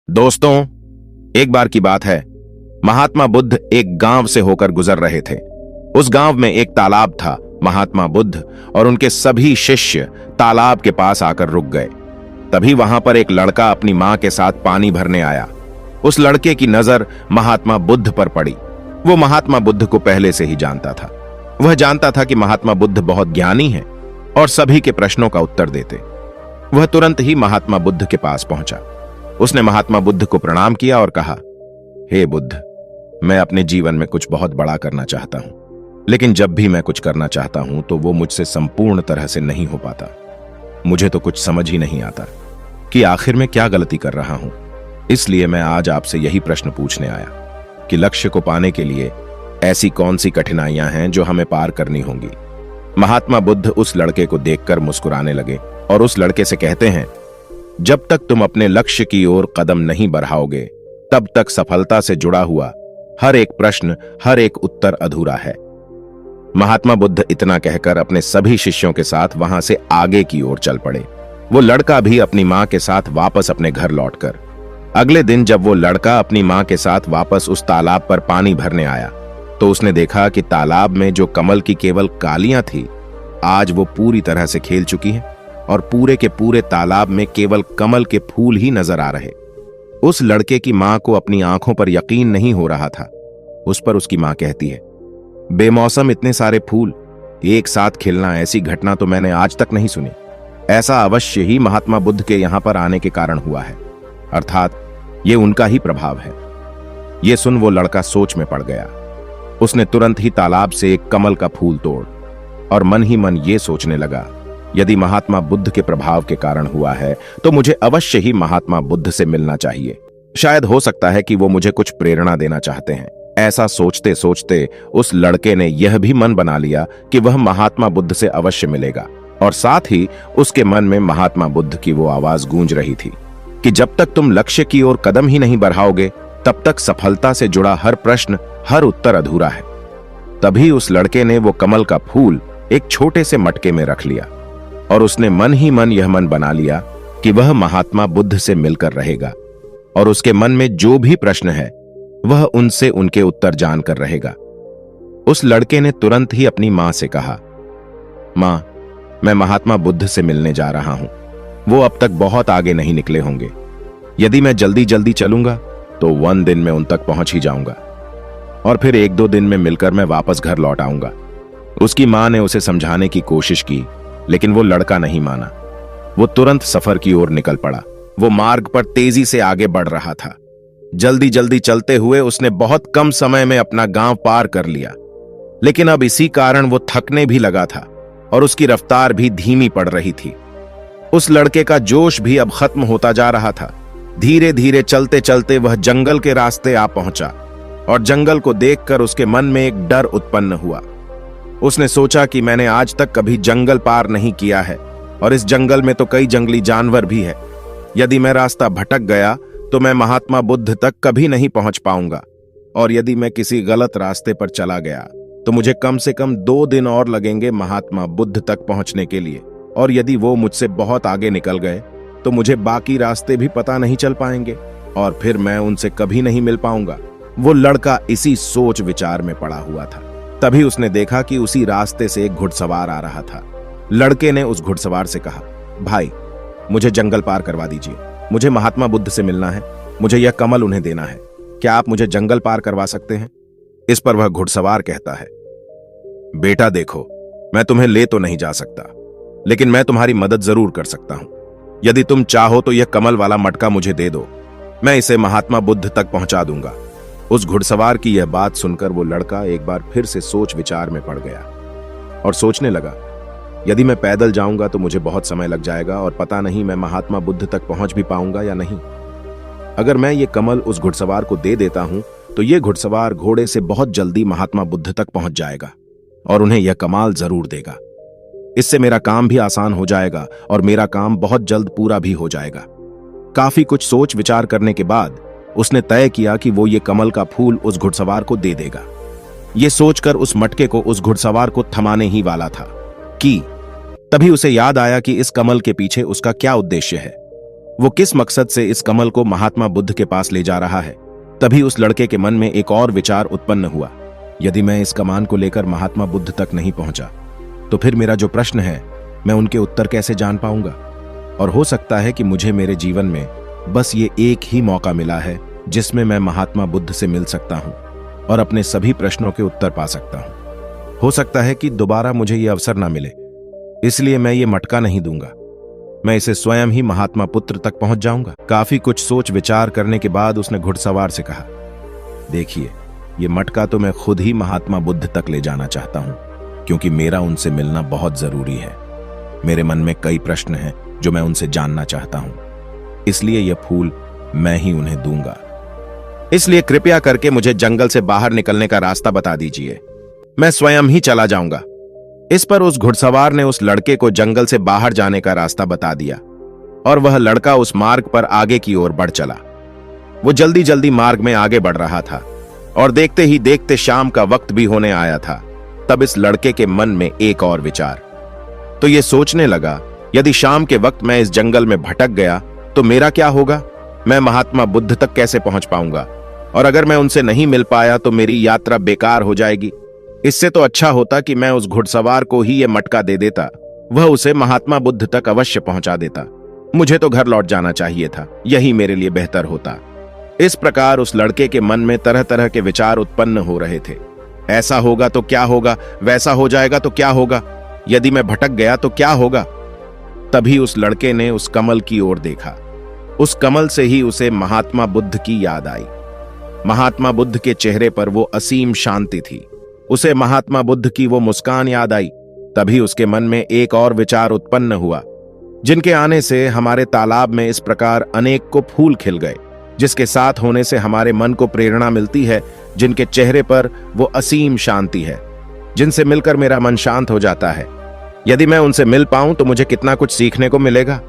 दोस्तों, एक बार की बात है। महात्मा बुद्ध एक गांव से होकर गुजर रहे थे। उस गांव में एक तालाब था। महात्मा बुद्ध और उनके सभी शिष्य तालाब के पास आकर रुक गए। तभी वहां पर एक लड़का अपनी मां के साथ पानी भरने आया। उस लड़के की नजर महात्मा बुद्ध पर पड़ी। वो महात्मा बुद्ध को पहले से ही जानता था। वह जानता था कि महात्मा बुद्ध बहुत ज्ञानी हैं और सभी के प्रश्नों का उत्तर देते। वह तुरंत ही महात्मा बुद्ध के पास पहुंचा। उसने महात्मा बुद्ध को प्रणाम किया और कहा, हे बुद्ध, मैं अपने जीवन में कुछ बहुत बड़ा करना चाहता हूं, लेकिन जब भी मैं कुछ करना चाहता हूं तो वो मुझसे संपूर्ण तरह से नहीं हो पाता। मुझे तो कुछ समझ ही नहीं आता कि आखिर मैं क्या गलती कर रहा हूं। इसलिए मैं आज आपसे यही प्रश्न पूछने आया कि लक्ष्य को पाने के लिए ऐसी कौन सी कठिनाइयां हैं जो हमें पार करनी होंगी। महात्मा बुद्ध उस लड़के को देखकर मुस्कुराने लगे और उस लड़के से कहते हैं, जब तक तुम अपने लक्ष्य की ओर कदम नहीं बढ़ाओगे, तब तक सफलता से जुड़ा हुआ हर एक प्रश्न, हर एक उत्तर अधूरा है। महात्मा बुद्ध इतना कहकर अपने सभी शिष्यों के साथ वहां से आगे की ओर चल पड़े। वो लड़का भी अपनी मां के साथ वापस अपने घर लौटकर। अगले दिन जब वो लड़का अपनी मां के साथ वापस उस तालाब पर पानी भरने आया तो उसने देखा कि तालाब में जो कमल की केवल कालियां थी, आज वो पूरी तरह से खेल चुकी हैं और पूरे के पूरे तालाब में केवल कमल के फूल ही नजर आ रहे। उस लड़के की मां को अपनी आंखों पर यकीन नहीं हो रहा था। उस पर उसकी मां कहती है, बेमौसम इतने सारे फूल एक साथ खिलना, ऐसी घटना तो मैंने आज तक नहीं सुनी। ऐसा अवश्य ही महात्मा बुद्ध के यहां पर आने के कारण हुआ है, अर्थात ये उनका ही प्रभाव है। ये सुन वो लड़का सोच में पड़ गया। उसने तुरंत ही तालाब से एक कमल का फूल तोड़ और मन ही मन ये सोचने लगा, यदि महात्मा बुद्ध के प्रभाव के कारण हुआ है तो मुझे अवश्य ही महात्मा बुद्ध से मिलना चाहिए। शायद हो सकता है कि वो मुझे कुछ प्रेरणा देना चाहते हैं। ऐसा सोचते सोचते उस लड़के ने यह भी मन बना लिया कि वह महात्मा बुद्ध से अवश्य मिलेगा। और साथ ही उसके मन में महात्मा बुद्ध की वो आवाज गूंज रही थी कि जब तक तुम लक्ष्य की ओर कदम ही नहीं बढ़ाओगे, तब तक सफलता से जुड़ा हर प्रश्न, हर उत्तर अधूरा है। तभी उस लड़के ने वो कमल का फूल एक छोटे से मटके में रख लिया और उसने मन ही मन यह मन बना लिया कि वह महात्मा बुद्ध से मिलकर रहेगा और उसके मन में जो भी प्रश्न है वह उनसे उनके उत्तर जानकर रहेगा। उस लड़के ने तुरंत ही अपनी मां से कहा, मां, मैं महात्मा बुद्ध से मिलने जा रहा हूं। वो अब तक बहुत आगे नहीं निकले होंगे। यदि मैं जल्दी जल्दी चलूंगा तो 1 दिन में उन तक पहुंच ही जाऊंगा और फिर 1-2 दिन में मिलकर मैं वापस घर लौट आऊंगा। उसकी मां ने उसे समझाने की कोशिश की, लेकिन वो लड़का नहीं माना। वो तुरंत सफर की ओर निकल पड़ा। वो मार्ग पर तेजी से आगे बढ़ रहा था। जल्दी जल्दी चलते हुए उसने बहुत कम समय में अपना गांव पार कर लिया, लेकिन अब इसी कारण वो थकने भी लगा था और उसकी रफ्तार भी धीमी पड़ रही थी। उस लड़के का जोश भी अब खत्म होता जा रहा था। धीरे धीरे चलते चलते वह जंगल के रास्ते आ पहुंचा और जंगल को देखकर उसके मन में एक डर उत्पन्न हुआ। उसने सोचा कि मैंने आज तक कभी जंगल पार नहीं किया है और इस जंगल में तो कई जंगली जानवर भी है। यदि मैं रास्ता भटक गया तो मैं महात्मा बुद्ध तक कभी नहीं पहुंच पाऊंगा, और यदि मैं किसी गलत रास्ते पर चला गया तो मुझे कम से कम 2 दिन और लगेंगे महात्मा बुद्ध तक पहुंचने के लिए, और यदि वो मुझसे बहुत आगे निकल गए तो मुझे बाकी रास्ते भी पता नहीं चल पाएंगे और फिर मैं उनसे कभी नहीं मिल पाऊंगा। वो लड़का इसी सोच विचार में पड़ा हुआ था। तभी उसने देखा कि उसी रास्ते से एक घुड़सवार आ रहा था। लड़के ने उस घुड़सवार से कहा, भाई, मुझे जंगल पार करवा दीजिए। मुझे महात्मा बुद्ध से मिलना है। मुझे यह कमल उन्हें देना है। क्या आप मुझे जंगल पार करवा सकते हैं? इस पर वह घुड़सवार कहता है, बेटा देखो, मैं तुम्हें ले तो नहीं जा सकता, लेकिन मैं तुम्हारी मदद जरूर कर सकता हूं। यदि तुम चाहो तो यह कमल वाला मटका मुझे दे दो, मैं इसे महात्मा बुद्ध तक पहुंचा दूंगा। उस घुड़सवार की यह बात सुनकर वो लड़का एक बार फिर से सोच विचार में पड़ गया और सोचने लगा, यदि मैं पैदल जाऊंगा तो मुझे बहुत समय लग जाएगा और पता नहीं मैं महात्मा बुद्ध तक पहुंच भी पाऊंगा या नहीं। अगर मैं ये कमल उस घुड़सवार को दे देता हूं तो ये घुड़सवार घोड़े से बहुत जल्दी महात्मा बुद्ध तक पहुंच जाएगा और उन्हें यह कमाल जरूर देगा। इससे मेरा काम भी आसान हो जाएगा और मेरा काम बहुत जल्द पूरा भी हो जाएगा। काफी कुछ सोच विचार करने के बाद उसने तय किया कि वो ये कमल का फूल उस घुड़सवार को दे देगा। ये सोचकर उस मटके को उस घुड़सवार को थमाने ही वाला था कि तभी उसे याद आया कि इस कमल के पीछे उसका क्या उद्देश्य है। वो किस मकसद से इस कमल को महात्मा बुद्ध के पास ले जा रहा है। तभी उस लड़के के मन में एक और विचार उत्पन्न हुआ, यदि मैं इस कमान को लेकर महात्मा बुद्ध तक नहीं पहुंचा तो फिर मेरा जो प्रश्न है मैं उनके उत्तर कैसे जान पाऊंगा। और हो सकता है कि मुझे मेरे जीवन में बस ये एक ही मौका मिला है जिसमें मैं महात्मा बुद्ध से मिल सकता हूं और अपने सभी प्रश्नों के उत्तर पा सकता हूं। हो सकता है कि दोबारा मुझे ये अवसर ना मिले, इसलिए मैं ये मटका नहीं दूंगा। मैं इसे स्वयं ही महात्मा पुत्र तक पहुंच जाऊंगा। काफी कुछ सोच विचार करने के बाद उसने घुड़सवार से कहा, देखिए, ये मटका तो मैं खुद ही महात्मा बुद्ध तक ले जाना चाहता हूं, क्योंकि मेरा उनसे मिलना बहुत जरूरी है। मेरे मन में कई प्रश्न हैं जो मैं उनसे जानना चाहता हूं, इसलिए यह फूल मैं ही उन्हें दूंगा। इसलिए कृपया करके मुझे जंगल से बाहर निकलने का रास्ता बता दीजिए, मैं स्वयं ही चला जाऊंगा। इस पर उस घुड़सवार ने उस लड़के को जंगल से बाहर जाने का रास्ता बता दिया और वह लड़का उस मार्ग पर आगे की ओर बढ़ चला। वो जल्दी जल्दी मार्ग में आगे बढ़ रहा था और देखते ही देखते शाम का वक्त भी होने आया था। तब इस लड़के के मन में एक और विचार, तो ये सोचने लगा, यदि शाम के वक्त मैं इस जंगल में भटक गया तो मेरा क्या होगा? मैं महात्मा बुद्ध तक कैसे पहुंच पाऊंगा? और अगर मैं उनसे नहीं मिल पाया तो मेरी यात्रा बेकार हो जाएगी। इससे तो अच्छा होता कि मैं उस घुड़सवार को ही ये मटका दे देता, वह उसे महात्मा बुद्ध तक अवश्य पहुंचा देता। मुझे तो घर लौट जाना चाहिए था, यही मेरे लिए बेहतर होता। इस प्रकार उस लड़के के मन में तरह तरह के विचार उत्पन्न हो रहे थे। ऐसा होगा तो क्या होगा, वैसा हो जाएगा तो क्या होगा, यदि मैं भटक गया तो क्या होगा। तभी उस लड़के ने उस कमल की ओर देखा। उस कमल से ही उसे महात्मा बुद्ध की याद आई। महात्मा बुद्ध के चेहरे पर वो असीम शांति थी। उसे महात्मा बुद्ध की वो मुस्कान याद आई। तभी उसके मन में एक और विचार उत्पन्न हुआ, जिनके आने से हमारे तालाब में इस प्रकार अनेक को फूल खिल गए, जिसके साथ होने से हमारे मन को प्रेरणा मिलती है, जिनके चेहरे पर वो असीम शांति है, जिनसे मिलकर मेरा मन शांत हो जाता है। यदि मैं उनसे मिल पाऊं तो मुझे कितना कुछ सीखने को मिलेगा।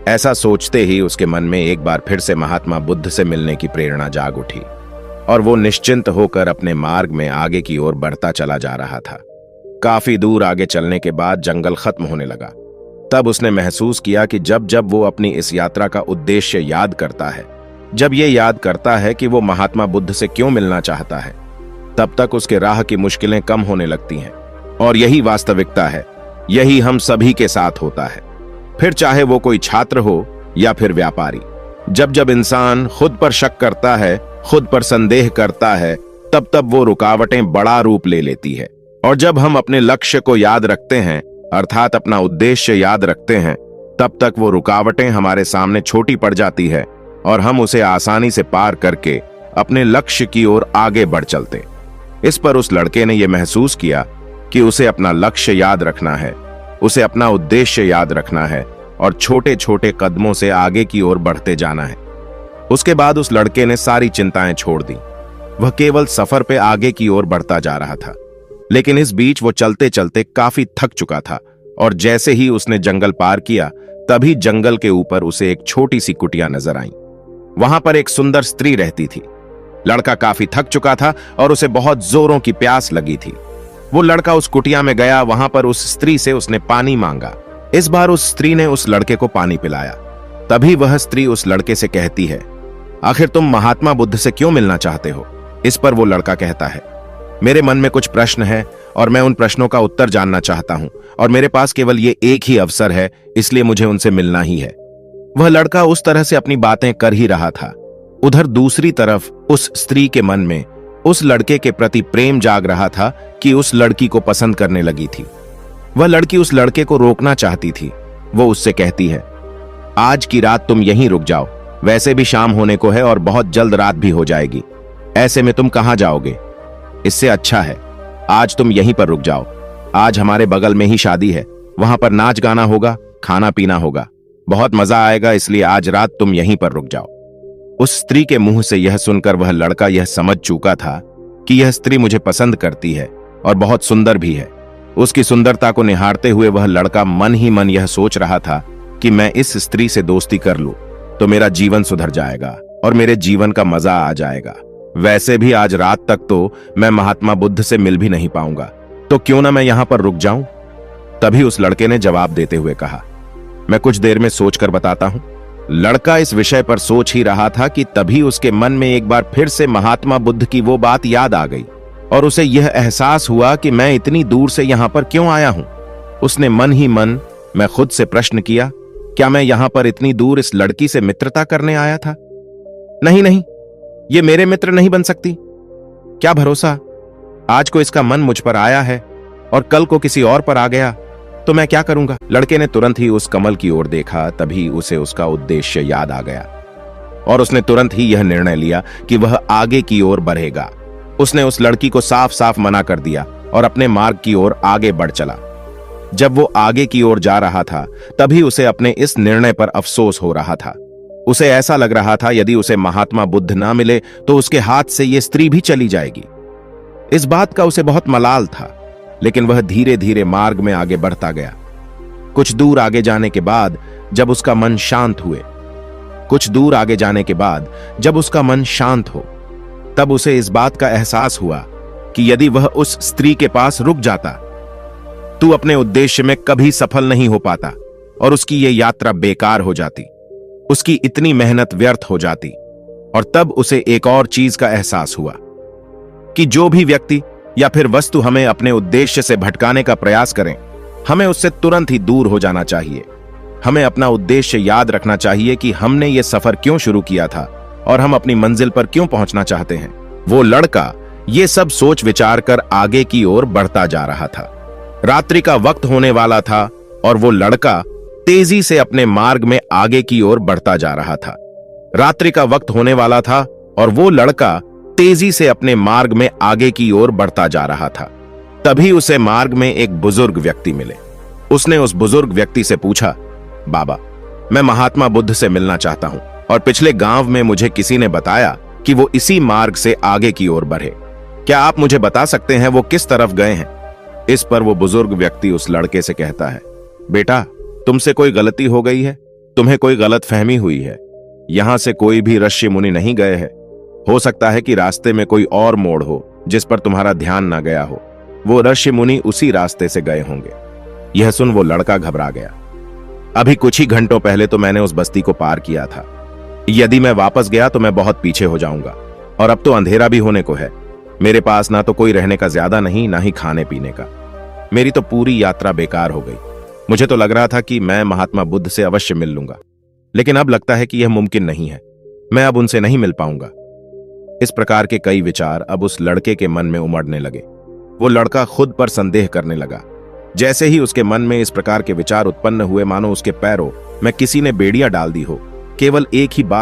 ऐसा सोचते ही उसके मन में एक बार फिर से महात्मा बुद्ध से मिलने की प्रेरणा जाग उठी और वो निश्चिंत होकर अपने मार्ग में आगे की ओर बढ़ता चला जा रहा था। काफी दूर आगे चलने के बाद जंगल खत्म होने लगा। तब उसने महसूस किया कि जब जब वो अपनी इस यात्रा का उद्देश्य याद करता है, जब ये याद करता है कि वो महात्मा बुद्ध से क्यों मिलना चाहता है, तब तक उसके राह की मुश्किलें कम होने लगती हैं। और यही वास्तविकता है, यही हम सभी के साथ होता है, फिर चाहे वो कोई छात्र हो या फिर व्यापारी। जब जब इंसान खुद पर शक करता है, खुद पर संदेह करता है, तब तब वो रुकावटें बड़ा रूप ले लेती है। और जब हम अपने लक्ष्य को याद रखते हैं, अर्थात अपना उद्देश्य याद रखते हैं, तब तक वो रुकावटें हमारे सामने छोटी पड़ जाती है और हम उसे आसानी से पार करके अपने लक्ष्य की ओर आगे बढ़ चलते। इस पर उस लड़के ने यह महसूस किया कि उसे अपना लक्ष्य याद रखना है, उसे अपना उद्देश्य याद रखना है और छोटे छोटे कदमों से आगे की ओर बढ़ते जाना है। उसके बाद उस लड़के ने सारी चिंताएं छोड़ दी। वह केवल सफर पे आगे की ओर बढ़ता जा रहा था। लेकिन इस बीच वो चलते चलते काफी थक चुका था और जैसे ही उसने जंगल पार किया, तभी जंगल के ऊपर उसे एक छोटी सी कुटिया नजर आई। वहां पर एक सुंदर स्त्री रहती थी। लड़का काफी थक चुका था और उसे बहुत जोरों की प्यास लगी थी। वो लड़का उस कुटिया में गया, वहां पर उस स्त्री से उसने पानी मांगा। इस बार उस स्त्री ने उस लड़के को पानी पिलाया। तभी वह स्त्री उस लड़के से कहती है, आखिर तुम महात्मा बुद्ध से क्यों मिलना चाहते हो? इस पर वो लड़का कहता है, मेरे मन में कुछ प्रश्न है और मैं उन प्रश्नों का उत्तर जानना चाहता हूं और मेरे पास केवल ये एक ही अवसर है, इसलिए मुझे उनसे मिलना ही है। वह लड़का उस तरह से अपनी बातें कर ही रहा था। उधर दूसरी तरफ उस स्त्री के मन में उस लड़के के प्रति प्रेम जाग रहा था कि उस लड़की को पसंद करने लगी थी। वह लड़की उस लड़के को रोकना चाहती थी। वो उससे कहती है, आज की रात तुम यहीं रुक जाओ, वैसे भी शाम होने को है और बहुत जल्द रात भी हो जाएगी। ऐसे में तुम कहां जाओगे? इससे अच्छा है आज तुम यहीं पर रुक जाओ। आज हमारे बगल में ही शादी है, वहां पर नाच गाना होगा, खाना पीना होगा, बहुत मजा आएगा, इसलिए आज रात तुम यहीं पर रुक जाओ। उस स्त्री के मुंह से यह सुनकर वह लड़का यह समझ चुका था कि यह स्त्री मुझे पसंद करती है और बहुत सुंदर भी है। उसकी सुंदरता को निहारते हुए वह लड़का मन ही मन यह सोच रहा था कि मैं इस स्त्री से दोस्ती कर लूं तो मेरा जीवन सुधर जाएगा और मेरे जीवन का मजा आ जाएगा। वैसे भी आज रात तक तो मैं महात्मा बुद्ध से मिल भी नहीं पाऊंगा, तो क्यों ना मैं यहां पर रुक जाऊं। तभी उस लड़के ने जवाब देते हुए कहा, मैं कुछ देर में सोचकर बताता हूं। लड़का इस विषय पर सोच ही रहा था कि तभी उसके मन में एक बार फिर से महात्मा बुद्ध की वो बात याद आ गई और उसे यह एहसास हुआ कि मैं इतनी दूर से यहां पर क्यों आया हूं। उसने मन ही मन में खुद से प्रश्न किया, क्या मैं यहां पर इतनी दूर इस लड़की से मित्रता करने आया था? नहीं नहीं, ये मेरे मित्र नहीं बन सकती। क्या भरोसा, आज को इसका मन मुझ पर आया है और कल को किसी और पर आ गया तो मैं क्या करूंगा? लड़के ने तुरंत ही उस कमल की ओर देखा, तभी उसे उसका उद्देश्य याद आ गया और उसने तुरंत ही यह निर्णय लिया कि वह आगे की ओर बढ़ेगा। उसने उस लड़की को साफ साफ मना कर दिया और अपने मार्ग की ओर आगे बढ़ चला। जब वो आगे की ओर जा रहा था तभी उसे अपने इस निर्णय पर अफसोस हो रहा था। उसे ऐसा लग रहा था यदि उसे महात्मा बुद्ध ना मिले तो उसके हाथ से ये स्त्री भी चली जाएगी। इस बात का उसे बहुत मलाल था, लेकिन वह धीरे धीरे मार्ग में आगे बढ़ता गया। कुछ दूर आगे जाने के बाद जब उसका मन शांत हो तब उसे इस बात का एहसास हुआ कि यदि वह उस स्त्री के पास रुक जाता तो अपने उद्देश्य में कभी सफल नहीं हो पाता और उसकी यह यात्रा बेकार हो जाती, उसकी इतनी मेहनत व्यर्थ हो जाती। और तब उसे एक और चीज का एहसास हुआ कि जो भी व्यक्ति या फिर वस्तु हमें अपने उद्देश्य से भटकाने का प्रयास करें, हमें उससे तुरंत ही दूर हो जाना चाहिए। हमें अपना उद्देश्य याद रखना चाहिए कि हमने ये सफर क्यों शुरू किया था और हम अपनी मंजिल पर क्यों पहुंचना चाहते हैं। वो लड़का ये सब सोच विचार कर आगे की ओर बढ़ता जा रहा था। रात्रि का वक्त होने वाला था और वो लड़का तेजी से अपने मार्ग में आगे की ओर बढ़ता जा रहा था। रात्रि का वक्त होने वाला था और वो लड़का तेजी से अपने मार्ग में आगे की ओर बढ़ता जा रहा था। तभी उसे मार्ग में एक बुजुर्ग व्यक्ति मिले। उसने उस बुजुर्ग व्यक्ति से पूछा, बाबा, मैं महात्मा बुद्ध से मिलना चाहता हूं और पिछले गांव में मुझे किसी ने बताया कि वो इसी मार्ग से आगे की ओर बढ़े। क्या आप मुझे बता सकते हैं वो किस तरफ गए हैं? इस पर वो बुजुर्ग व्यक्ति उस लड़के से कहता है, बेटा, तुमसे कोई गलती हो गई है, तुम्हें कोई गलत फहमी हुई है। यहां से कोई भी ऋषि मुनि नहीं गए हैं। हो सकता है कि रास्ते में कोई और मोड़ हो जिस पर तुम्हारा ध्यान ना गया हो। वो ऋषि मुनि उसी रास्ते से गए होंगे। यह सुन वो लड़का घबरा गया। अभी कुछ ही घंटों पहले तो मैंने उस बस्ती को पार किया था। यदि मैं वापस गया तो मैं बहुत पीछे हो जाऊंगा और अब तो अंधेरा भी होने को है। मेरे पास ना तो कोई रहने का ज्यादा नहीं, ना ही खाने पीने का। मेरी तो पूरी यात्रा बेकार हो गई। मुझे तो लग रहा था कि मैं महात्मा बुद्ध से अवश्य मिल लूंगा, लेकिन अब लगता है कि यह मुमकिन नहीं है। मैं अब उनसे नहीं मिल पाऊंगा। इस प्रकार के कई विचार अब उस लड़के के मन में उमड़ने लगे। वो लड़का खुद पर संदेह करने लगा। जैसे ही उसके मन में इस प्रकार के विचार उत्पन्न हुए, मानो उसके पैरों में किसी ने बेड़ियां डाल दी हो। केवल एक ही बात